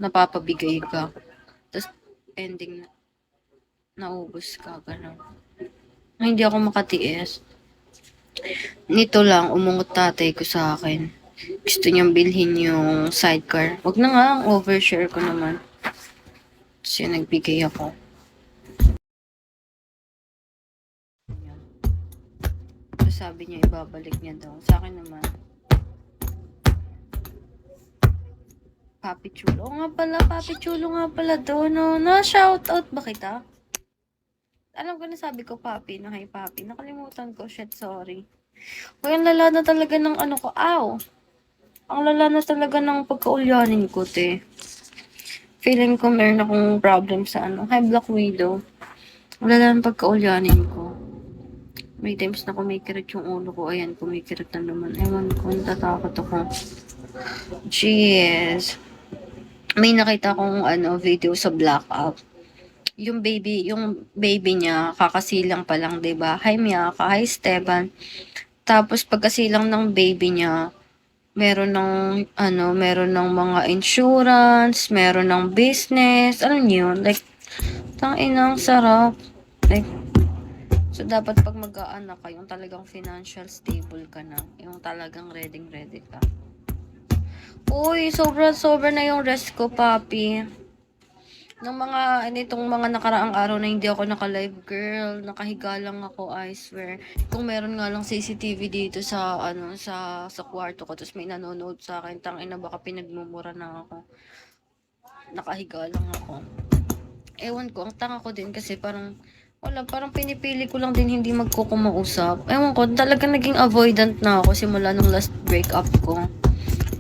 napapabigay ka. Tapos, ending, naubos ka, gano'n. Hindi ako makatiis. Nito lang, umungot tatay ko sa akin. Gusto niyang bilhin yung sidecar. Wag na nga, overshare ko naman. Kasi nagbigay ako. Tapos sabi niya, ibabalik niya daw. Sa akin naman, Papi Chulo. Oo nga pala, Papi Chulo nga pala doon. No? Na-shoutout ba kita? Alam ko na sabi ko, Papi, na kay Papi. Nakalimutan ko. Shit, sorry. Uy, ang lala na talaga ng ano ko. Ow! Ang lala na talaga ng pagkaulyanin ko, te. Feeling ko meron akong problem sa ano. High Black Widow. Ang lala ng pagkaulyanin ko. May times na kumikirit yung ulo ko. Ayan, kumikirit na naman. Ewan ko, natatakot ako. Jeez. May nakita akong video sa Blackout. Yung baby niya, kakasilang pa lang, 'di ba? Hi Miyaka, hi Esteban. Tapos pagkasilang ng baby niya, meron ng mga insurance, meron ng business, ano yun? Like, tangina, ang sarap. Like, so dapat pag mag-aanak ka, yung talagang financial stable ka na, yung talagang ready ka. Uy, sobra na yung rest ko, papi. Nitong mga nakaraang araw na hindi ako naka-live, girl, nakahiga lang ako, I swear. Kung meron nga lang CCTV dito sa kwarto ko, tapos may nanonood sa akin, tangina, baka pinagmumura na ako. Nakahiga lang ako. Ewan ko, ang tanga ko din kasi parang pinipili ko lang din hindi magkukumausap. Ewan ko, talaga naging avoidant na ako simula nung last breakup ko.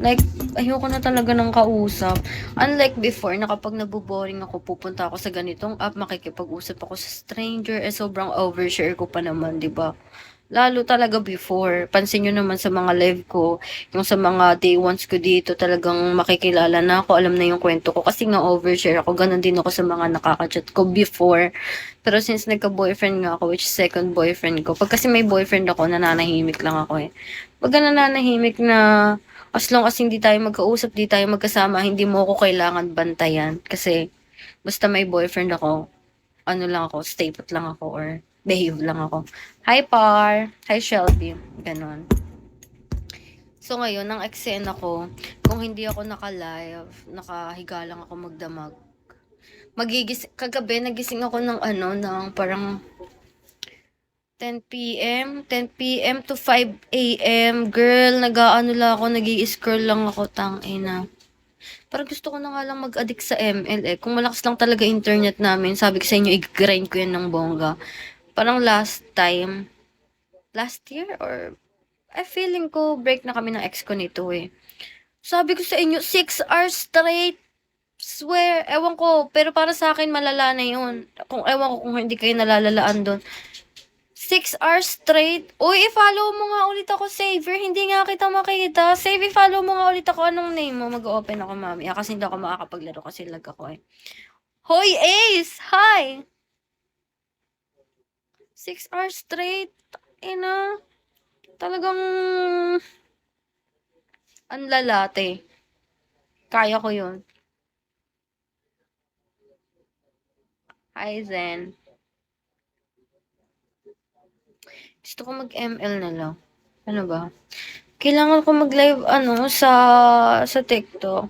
Like, ayoko na talaga ng kausap. Unlike before, na kapag naboboring ako, pupunta ako sa ganitong app, makikipag-usap ako sa stranger, sobrang overshare ko pa naman, di ba? Lalo talaga before. Pansin nyo naman sa mga live ko, yung sa mga day ones ko dito, talagang makikilala na ako, alam na yung kwento ko. Kasi nga overshare ako, ganun din ako sa mga nakaka-chat ko before. Pero since nagka-boyfriend nga ako, which second boyfriend ko, pag kasi may boyfriend ako, nananahimik lang ako eh. Pag nananahimik na, as long as hindi tayo magkausap, di tayo magkasama, hindi mo ako kailangan bantayan. Kasi, basta may boyfriend ako, ano lang ako, stay put lang ako, or behave lang ako. Hi, Par! Hi, Shelby. Ganon. So, ngayon, ang eksena ko, kung hindi ako naka-live, nakahiga lang ako magdamag, kagabi, nagising ako ng parang 10 p.m. to 5 a.m. Girl, nag-aano lang ako, nag-i-scroll lang ako, tangina. Parang gusto ko na nga lang mag-addict sa ML eh. Kung malakas lang talaga internet namin, sabi ko sa inyo, i-grind ko yan ng bongga. Parang last year or, feeling ko, break na kami ng ex ko nito eh. Sabi ko sa inyo, 6 hours straight. Swear, ewan ko, pero para sa akin malala na yun. Ewan ko kung hindi kayo nalalalaan doon. 6 hours straight. Uy, i-follow mo nga ulit ako, Saver. Hindi nga kita makita. Save, i-follow mo nga ulit ako. Anong name mo? Mag-open ako, mami. Kasi hindi ako makakapaglaro kasi lag ako eh. Hoy, Ace! Hi! 6 hours straight. Ina. Talagang ang lalate. Kaya ko yun. Hi, Zen. Gusto ko mag-ML na lang. Ano ba? Kailangan ko mag-live sa TikTok.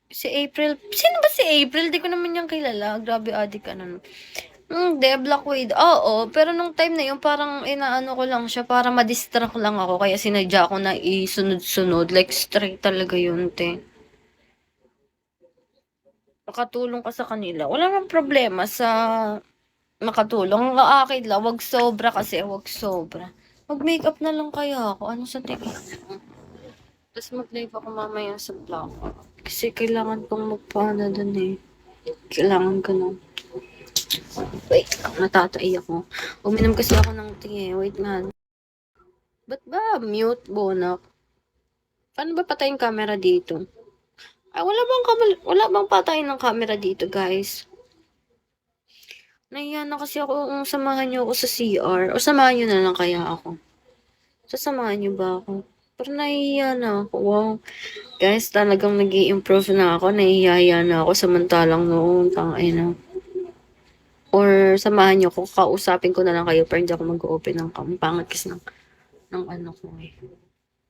Si April. Sino ba si April? Di ko naman yung kilala. Grabe, adik ka na. Hindi, Black Widow. Oo, pero nung time na yun, parang inaano ko lang siya para ma-distract lang ako. Kaya sinadya ko na isunod-sunod. Like, straight talaga yun, te. Makatulong ka sa kanila. Wala nang problema sa makatulong. Ang akin lang, wag sobra kasi, wag sobra. Mag-makeup na lang kaya ako. Ano sa tingin mo? Tapos mag-live ako mamaya sa vlog. Kasi kailangan kong magpaano dun eh. Kailangan ko na. Wait, natatai ako. Uminom kasi ako ng tea. Wait nga. Ba't ba mute, Bonak? Paano ba patayin camera dito? Ay, wala bang patayin ng camera dito, guys? Nahiya na kasi ako kung samahan niyo ako sa CR. O samahan niyo na lang kaya ako. Sasamahan niyo ba ako? Pero nahihiya na ako. Wow. Guys, talagang nag improve na ako. Nahihiya na ako samantalang noon. Tangina. Or samahan niyo ko, kausapin ko na lang kayo pero hindi ako mag-open ng cam. Pangit kasi ng ano ko eh.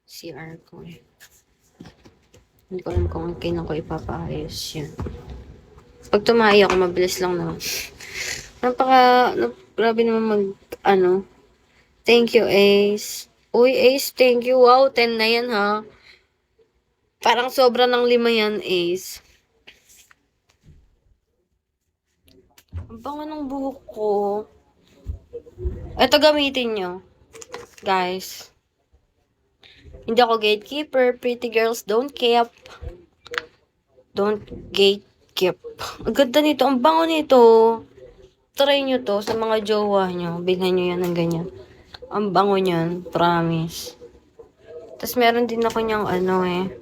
CR ko eh. Hindi ko alam kung kailan ko ipapaayos yan. Pag tumahi ako, mabilis lang naman. Grabe naman ano. Thank you, Ace. Uy, Ace, thank you. Wow, 10 na yan, ha. Parang sobra ng 5 yan, Ace. Ang bango ng buhok ko. Ito gamitin nyo. Guys. Hindi ako gatekeeper. Pretty girls don't keep. Don't gatekeep. Ang ganda nito. Ang bango nito. Try nyo to sa mga jowa nyo. Bilhan nyo yan ng ganyan. Ang bango niyan. Promise. Tapos meron din ako niyang ano eh.